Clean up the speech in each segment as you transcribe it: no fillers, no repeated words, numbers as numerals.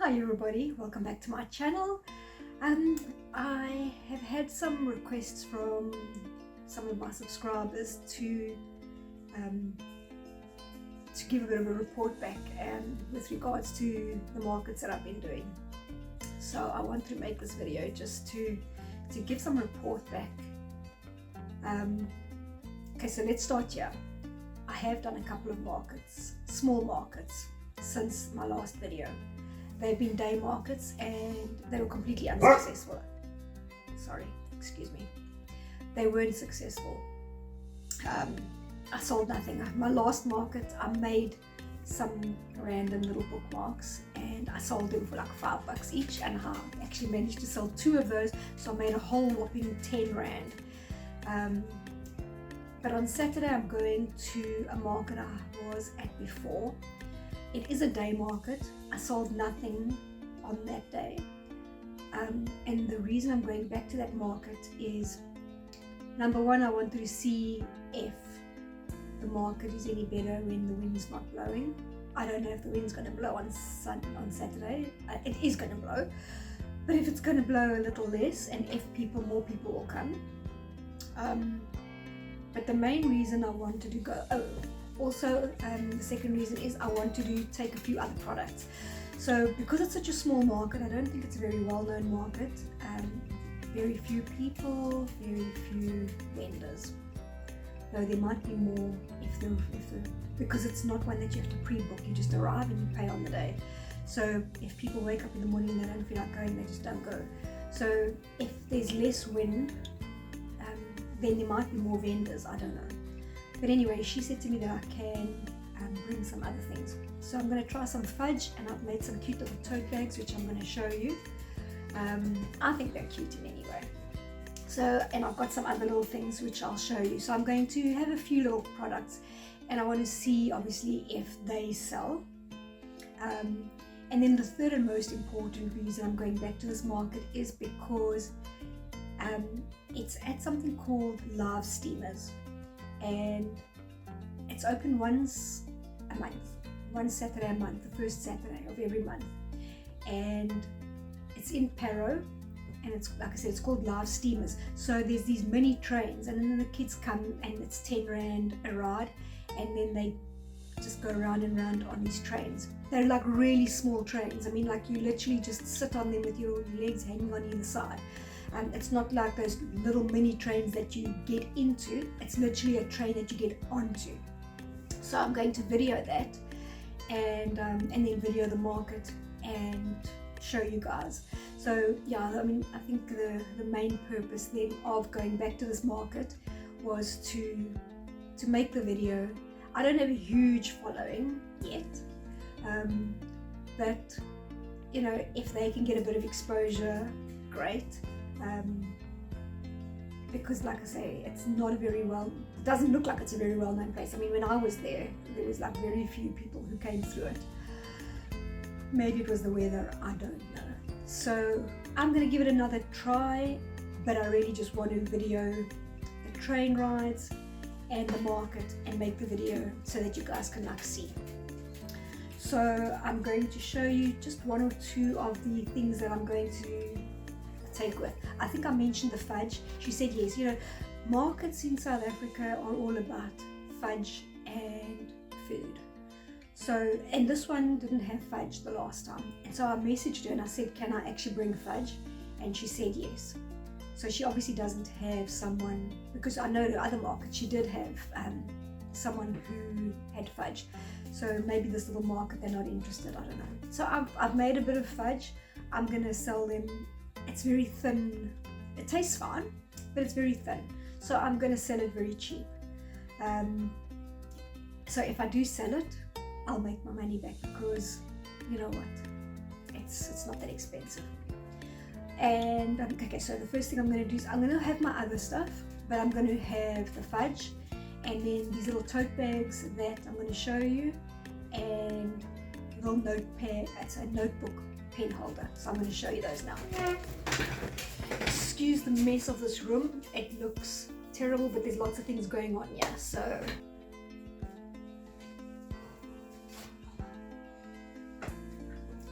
Hi everybody, welcome back to my channel. I have had some requests from some of my subscribers to give a bit of a report back with regards to the markets that I've been doing. So I wanted to make this video just to give some report back. Okay, so let's start here. I have done a couple of markets, small markets, since my last video. They've been day markets and they were completely unsuccessful. Sorry, excuse me. They weren't successful. I sold nothing. My last market, I made some random little bookmarks and I sold them for like $5 each, and I actually managed to sell 2 of those, so I made a whole whopping 10 Rand. But on Saturday I'm going to a market I was at before. It is a day market. I sold nothing on that day, and the reason I'm going back to that market is, number one, I wanted to see if the market is any better when the wind's not blowing. I don't know if the wind's going to blow on Saturday. It is going to blow, but if it's going to blow a little less, and if more people will come. But the main reason I wanted to go, also the second reason is I want to take a few other products. So because it's such a small market, I don't think it's a very well-known market. Very few people, very few vendors. Though there might be more because it's not one that you have to pre-book. You just arrive and you pay on the day. So if people wake up in the morning and they don't feel like going, they just don't go. So if there's less wind, then there might be more vendors, I don't know. But anyway, she said to me that I can bring some other things. So I'm going to try some fudge, and I've made some cute little tote bags which I'm going to show you. I think they're cute in any way. So, and I've got some other little things which I'll show you. So I'm going to have a few little products, and I want to see obviously if they sell. And then the third and most important reason I'm going back to this market is because it's at something called Live Steamers, and it's open once a month, one Saturday a month, the first Saturday of every month, and it's in Parrow, and it's, like I said, it's called Live Steamers. So there's these mini trains, and then the kids come, and it's 10 Rand a ride, and then they just go round and round on these trains. They're like really small trains. I mean, like you literally just sit on them with your legs hanging on either side. It's not like those little mini trains that you get into. It's literally a train that you get onto. So I'm going to video that, and then video the market and show you guys. So yeah, I mean, I think the main purpose then of going back to this market was to make the video. I don't have a huge following yet, but you know, if they can get a bit of exposure, great. Because like I say, it's not a very it doesn't look like it's a very well-known place. I mean, when I was there was like very few people who came through it. Maybe it was the weather, I don't know. So I'm going to give it another try, but I really just want to video the train rides and the market and make the video so that you guys can like see. So I'm going to show you just 1 or 2 of the things that I'm going to take with. I think I mentioned the fudge. She said yes. You know, markets in South Africa are all about fudge and food. So, and this one didn't have fudge the last time, and so I messaged her and I said, can I actually bring fudge? And she said yes. So she obviously doesn't have someone, because I know the other market she did have someone who had fudge. So maybe this little market, they're not interested, I don't know. So I've made a bit of fudge. I'm gonna sell them. It's very thin. It tastes fine, but it's very thin. So I'm going to sell it very cheap. So if I do sell it, I'll make my money back, because you know what? It's not that expensive. And okay, so the first thing I'm going to do is I'm going to have my other stuff, but I'm going to have the fudge, and then these little tote bags that I'm going to show you, and a little notepad. It's a notebook pen holder, so I'm going to show you those now. Excuse the mess of this room, it looks terrible, but there's lots of things going on here. So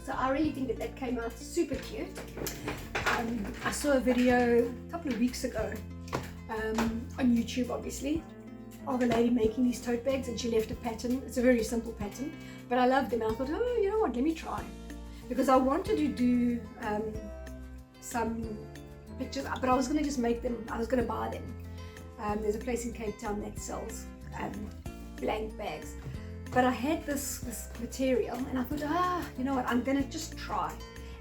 So I really think that that came out super cute. I saw a video a couple of weeks ago on YouTube, obviously, of a lady making these tote bags, and she left a pattern. It's a very simple pattern, but I loved them. I thought, oh, you know what, let me try, because I wanted to do some pictures, but I was going to just make them, I was going to buy them. There's a place in Cape Town that sells blank bags, but I had this material, and I thought, you know what, I'm going to just try.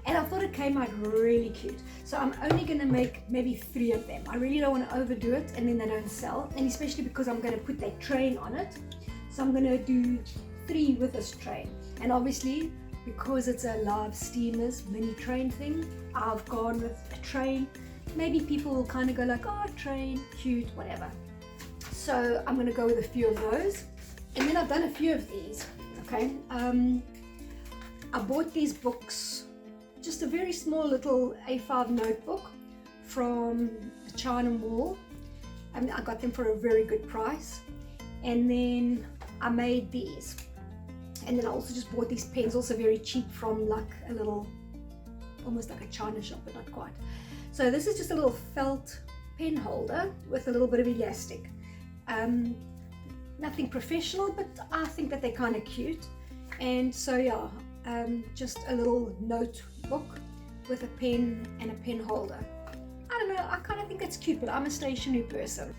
And I thought it came out really cute. So I'm only going to make maybe 3 of them. I really don't want to overdo it and then they don't sell. And especially because I'm going to put that train on it. So I'm going to do 3 with this train. And obviously, because it's a live steamers mini train thing, I've gone with a train. Maybe people will kind of go like, oh, train, cute, whatever. So I'm going to go with a few of those. And then I've done a few of these, okay? I bought these books, just a very small little A5 notebook from the China Mall. I got them for a very good price. And then I made these. And then I also just bought these pens, also very cheap, from like a little, almost like a China shop, but not quite. So this is just a little felt pen holder with a little bit of elastic. Nothing professional, but I think that they're kind of cute. And so yeah, just a little notebook with a pen and a pen holder. I don't know, I kind of think it's cute, but I'm a stationery person.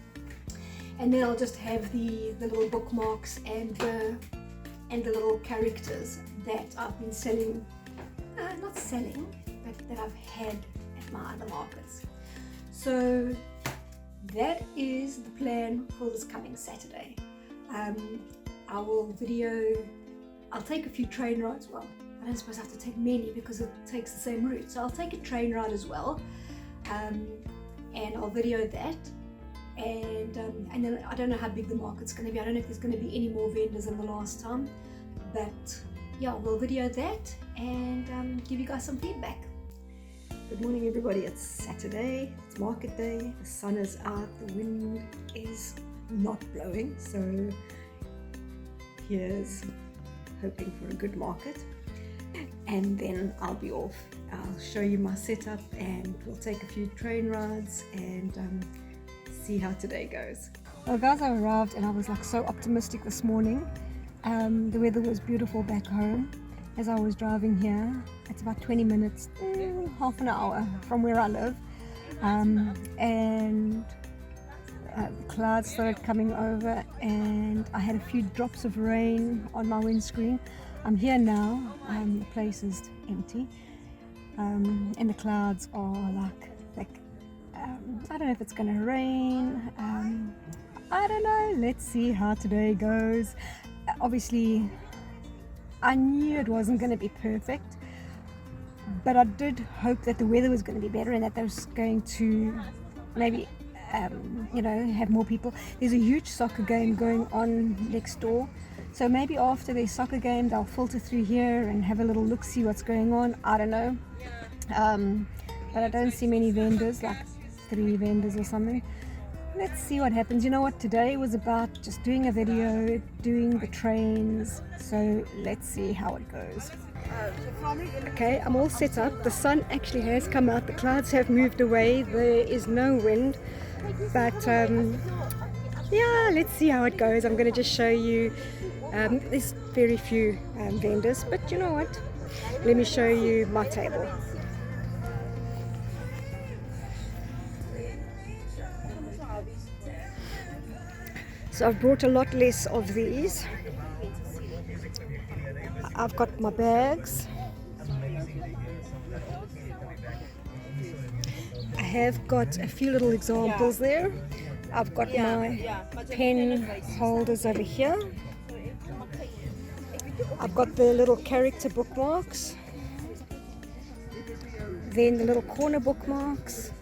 And then I'll just have the little bookmarks and the little characters that I've been selling, not selling, but that I've had at my other markets. So that is the plan for this coming Saturday. I'll take a few train rides. Well, I don't suppose I have to take many because it takes the same route. So I'll take a train ride as well, and I'll video that. And then I don't know how big the market's going to be. I don't know if there's going to be any more vendors than the last time. But yeah, we'll video that and give you guys some feedback. Good morning, everybody. It's Saturday. It's market day. The sun is out. The wind is not blowing. So here's hoping for a good market. And then I'll be off. I'll show you my setup and we'll take a few train rides and see how today goes. Well guys, I arrived and I was like so optimistic this morning. The weather was beautiful back home. As I was driving here, it's about 20 minutes, half an hour from where I live, and the clouds started coming over and I had a few drops of rain on my windscreen. I'm here now, the place is empty, and the clouds are like I don't know if it's gonna rain, I don't know, let's see how today goes. Obviously I knew it wasn't going to be perfect, but I did hope that the weather was going to be better and that there was going to maybe have more people. There's a huge soccer game going on next door, so maybe after their soccer game they'll filter through here and have a little look, see what's going on. I don't know, but I don't see many vendors, like 3 vendors or something. Let's see what happens. You know what, today was about just doing a video, doing the trains, so let's see how it goes. Okay, I'm all set up. The sun actually has come out, the clouds have moved away, there is no wind, but yeah, let's see how it goes. I'm going to just show you, there's very few vendors, but you know what, let me show you my table. So I've brought a lot less of these. I've got my bags. I have got a few little examples there. I've got my pen holders over here. I've got the little character bookmarks. Then the little corner bookmarks.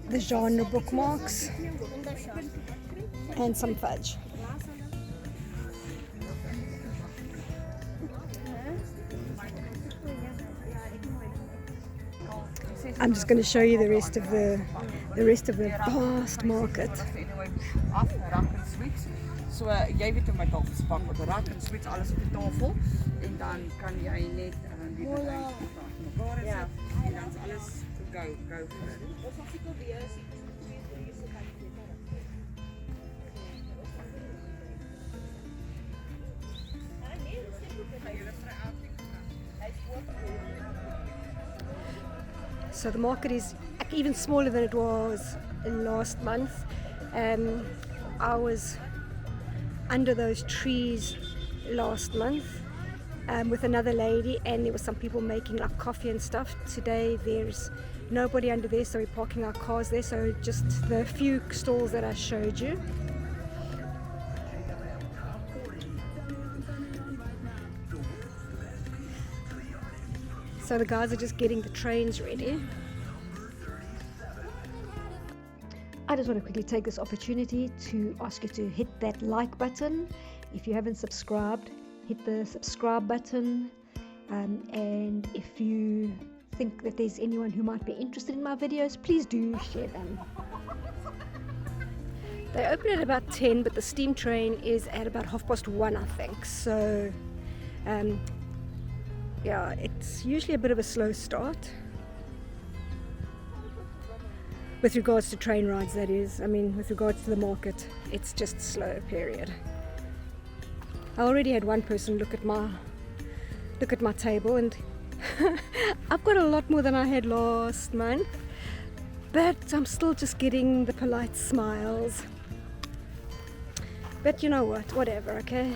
The genre bookmarks. And some fudge. I'm just going to show you the rest of the vast market. So jy weet hoe my tafel spak word, rak en swets alles op die tafel en dan kan jy net die bedryf mekaar sit en dan is alles go for it. Ons sal seker weer sien twee se kan dit maar. So the market is even smaller than it was last month. I was under those trees last month with another lady, and there were some people making like coffee and stuff. Today there's nobody under there, so we're parking our cars there, so just the few stalls that I showed you. So the guys are just getting the trains ready. I just want to quickly take this opportunity to ask you to hit that like button. If you haven't subscribed, hit the subscribe button. And if you think that there's anyone who might be interested in my videos, please do share them. They open at about 10, but the steam train is at about 1:30, I think. So, yeah, it's usually a bit of a slow start. With regards to train rides, that is. I mean, with regards to the market, it's just slow, period. I already had one person look at my table, and I've got a lot more than I had last month, but I'm still just getting the polite smiles. But you know what, whatever, okay?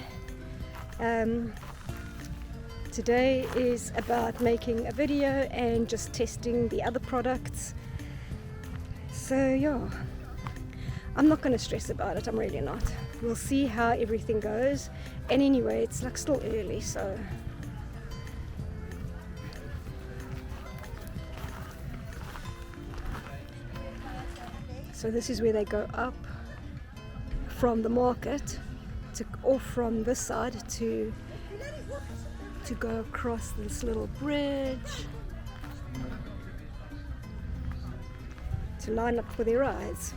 Today is about making a video and just testing the other products. So yeah, I'm not going to stress about it, I'm really not. We'll see how everything goes. And anyway, it's like still early, so. So this is where they go up from the market, or from this side to go across this little bridge to line up for their rides.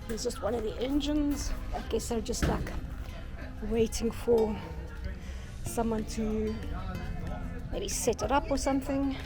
Here's just one of the engines. I guess they're just like waiting for someone to maybe set it up or something.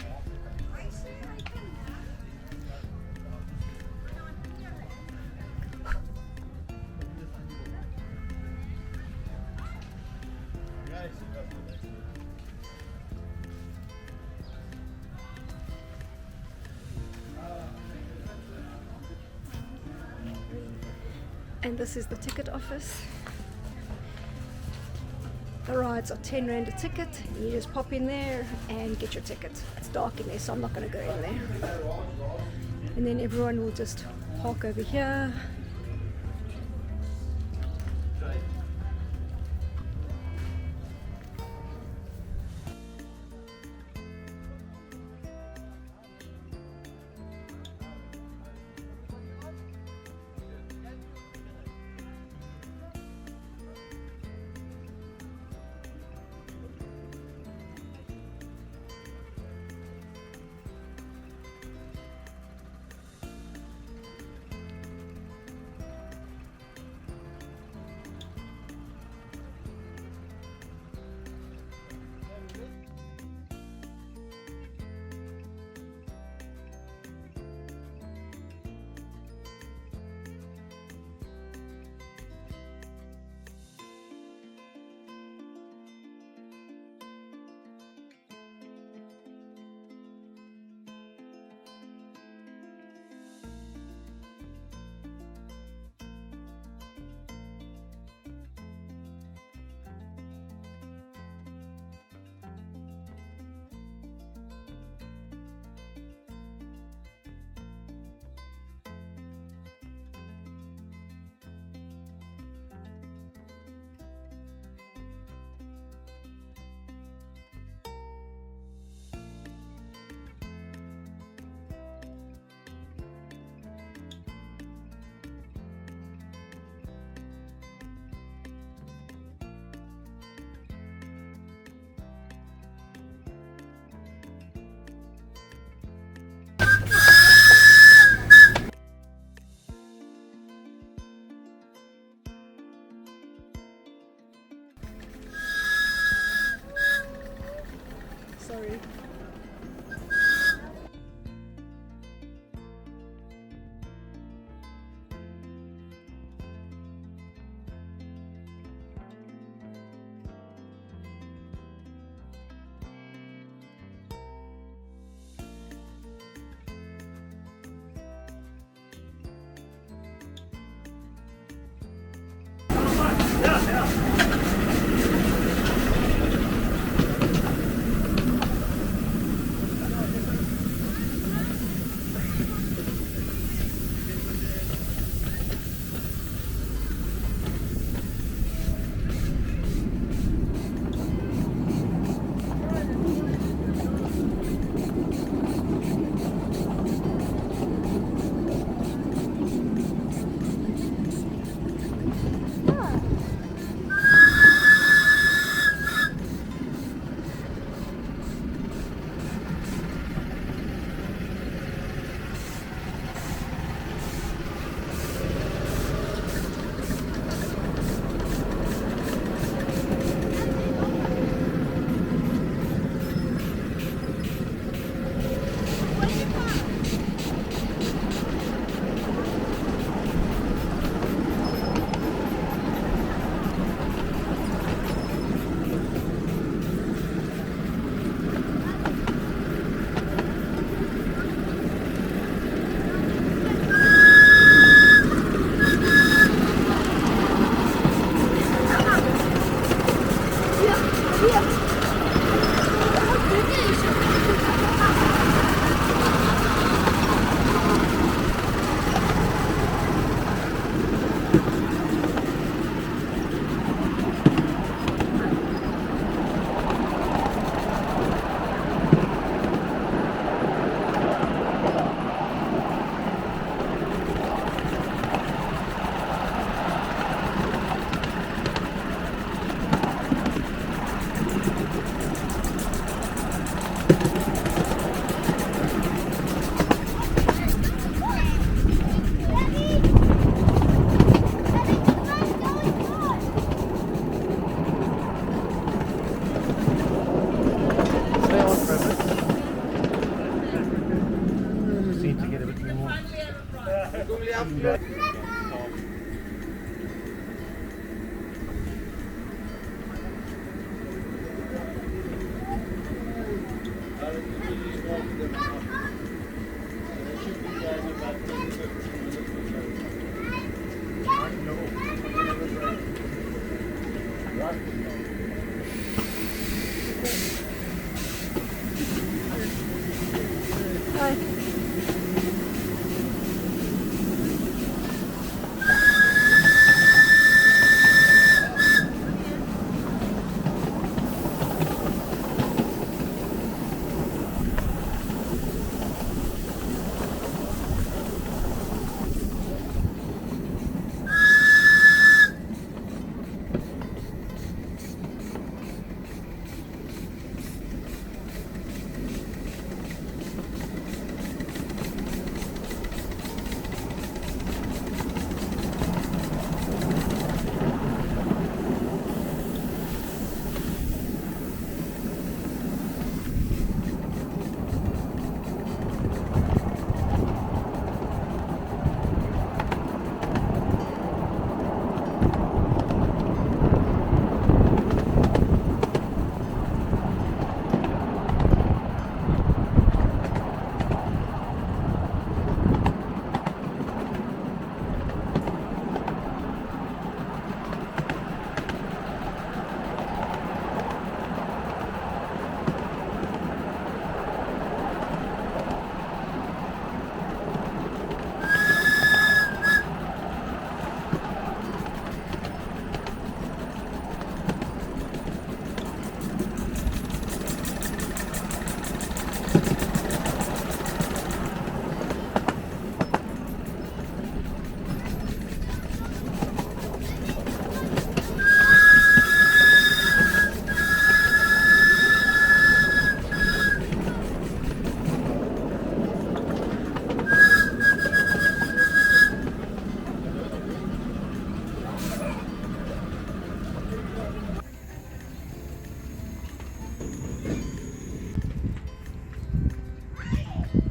And this is the ticket office. The rides are 10 Rand a ticket. You just pop in there and get your ticket. It's dark in there, so I'm not going to go in there. And then everyone will just park over here.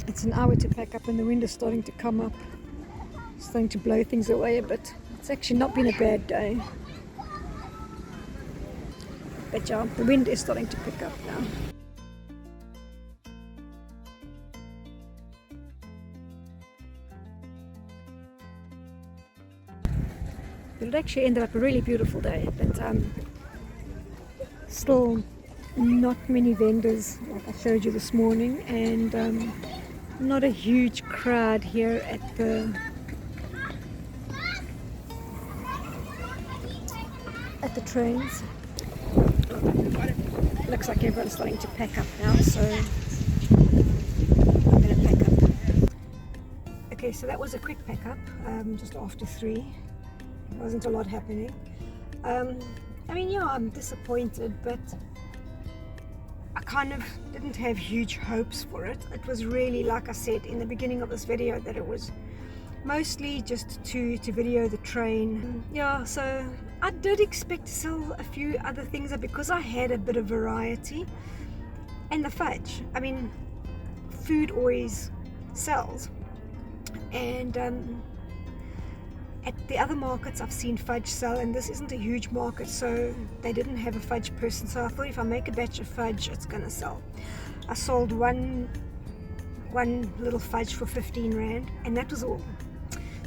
It's an hour to pack up and the wind is starting to come up. It's starting to blow things away a bit. It's actually not been a bad day. But yeah, the wind is starting to pick up now. It actually ended up a really beautiful day, but still not many vendors like I showed you this morning, and not a huge crowd here at the trains. Looks like everyone's starting to pack up now, so I'm going to pack up. Okay, so that was a quick pack up, just after 3. There wasn't a lot happening. I mean, yeah, I'm disappointed, but I kind of didn't have huge hopes for it. It was really, like I said in the beginning of this video, that it was mostly just to video the train. Yeah, so I did expect to sell a few other things because I had a bit of variety. And the fudge, I mean, food always sells. And at the other markets I've seen fudge sell, and this isn't a huge market, so they didn't have a fudge person. So I thought if I make a batch of fudge, it's gonna sell. I sold one little fudge for 15 Rand, and that was all.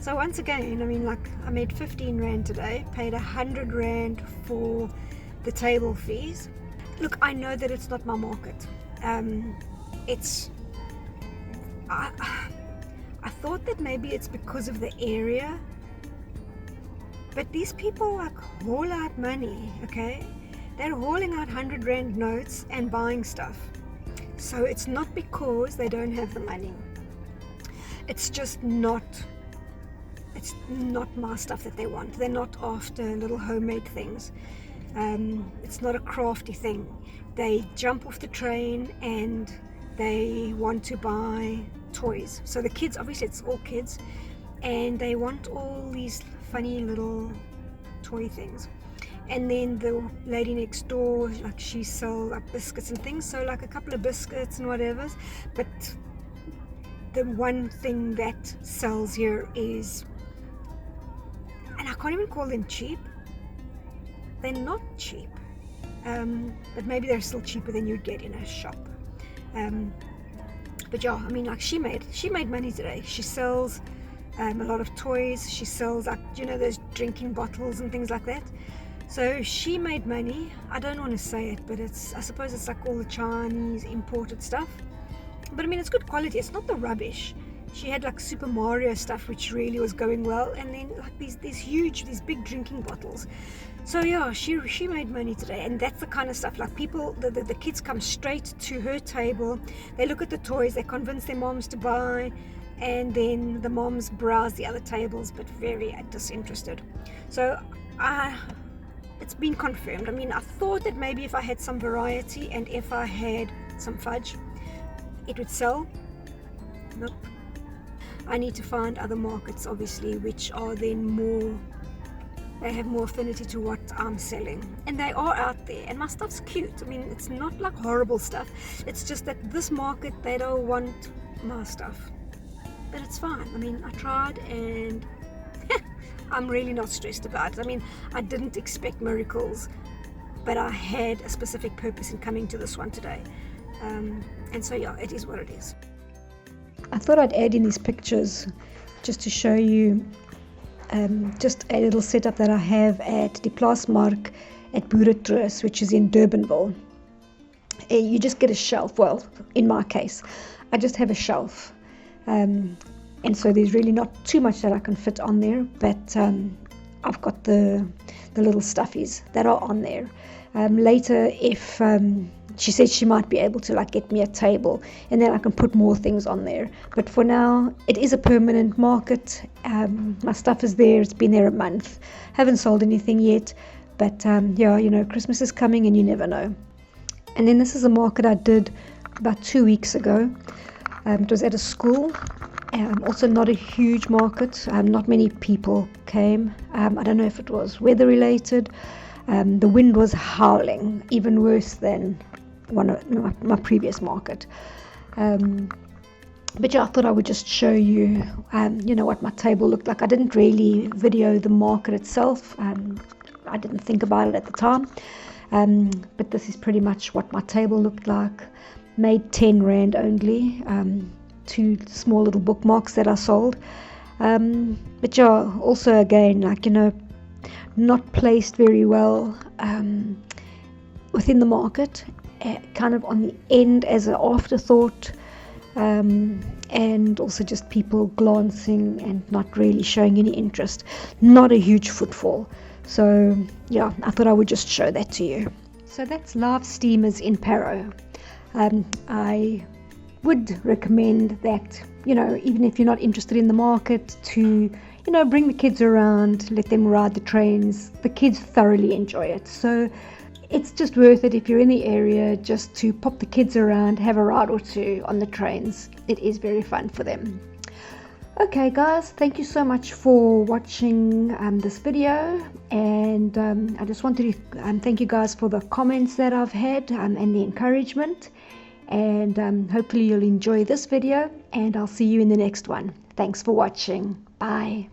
So once again, I mean, like, I made 15 Rand today, paid 100 Rand for the table fees. Look, I know that it's not my market. I thought that maybe it's because of the area, but these people like haul out money, okay? They're hauling out 100 Rand notes and buying stuff. So it's not because they don't have the money. It's just not, it's not my stuff that they want. They're not after little homemade things. It's not a crafty thing. They jump off the train and they want to buy toys. So the kids, obviously it's all kids, and they want all these funny little toy things. And then the lady next door, like, she sells like biscuits and things, so like a couple of biscuits and whatever. But the one thing that sells here is, and I can't even call them cheap. They're not cheap, but maybe they're still cheaper than you'd get in a shop. But yeah, I mean, like she made money today. She sells a lot of toys. She sells, like, you know, those drinking bottles and things like that. So she made money. I don't want to say it, but I suppose it's like all the Chinese imported stuff. But I mean, it's good quality. It's not the rubbish. She had like Super Mario stuff, which really was going well, and then like these big drinking bottles. So yeah, she made money today, and that's the kind of stuff, like people, the kids come straight to her table, they look at the toys, they convince their moms to buy, and then the moms browse the other tables, but very disinterested. So it's been confirmed. I mean, I thought that maybe if I had some variety and if I had some fudge, it would sell. Nope. I need to find other markets, obviously, which are then they have more affinity to what I'm selling, and they are out there, and my stuff's cute. I mean, it's not like horrible stuff, it's just that this market, they don't want my stuff, but it's fine. I mean, I tried, and I'm really not stressed about it. I mean, I didn't expect miracles, but I had a specific purpose in coming to this one today, and so yeah, it is what it is. I thought I'd add in these pictures just to show you just a little setup that I have at Die Plaasmark at Boeretroos, which is in Durbanville. You just get a shelf. Well, in my case, I just have a shelf, and so there's really not too much that I can fit on there, but I've got the little stuffies that are on there. Later, if she said she might be able to like get me a table, and then I can put more things on there. But for now, it is a permanent market. My stuff is there. It's been there a month. Haven't sold anything yet, but yeah, you know, Christmas is coming and you never know. And then this is a market I did about 2 weeks ago. It was at a school. Also not a huge market. Not many people came. I don't know if it was weather related. The wind was howling, even worse than one of my previous market. But yeah, I thought I would just show you, you know, what my table looked like. I didn't really video the market itself. I didn't think about it at the time. But this is pretty much what my table looked like. Made 10 Rand only. 2 small little bookmarks that I sold. But yeah, also again, like, you know, not placed very well within the market, kind of on the end as an afterthought, and also just people glancing and not really showing any interest. Not a huge footfall. So yeah, I thought I would just show that to you. So that's Live Steamers in Parrow. I would recommend that, you know, even if you're not interested in the market, to, you know, bring the kids around, let them ride the trains. The kids thoroughly enjoy it. So it's just worth it if you're in the area, just to pop the kids around, have a ride or two on the trains. It is very fun for them. Okay guys, thank you so much for watching this video, and I just wanted to thank you guys for the comments that I've had and the encouragement, and hopefully you'll enjoy this video, and I'll see you in the next one. Thanks for watching. Bye.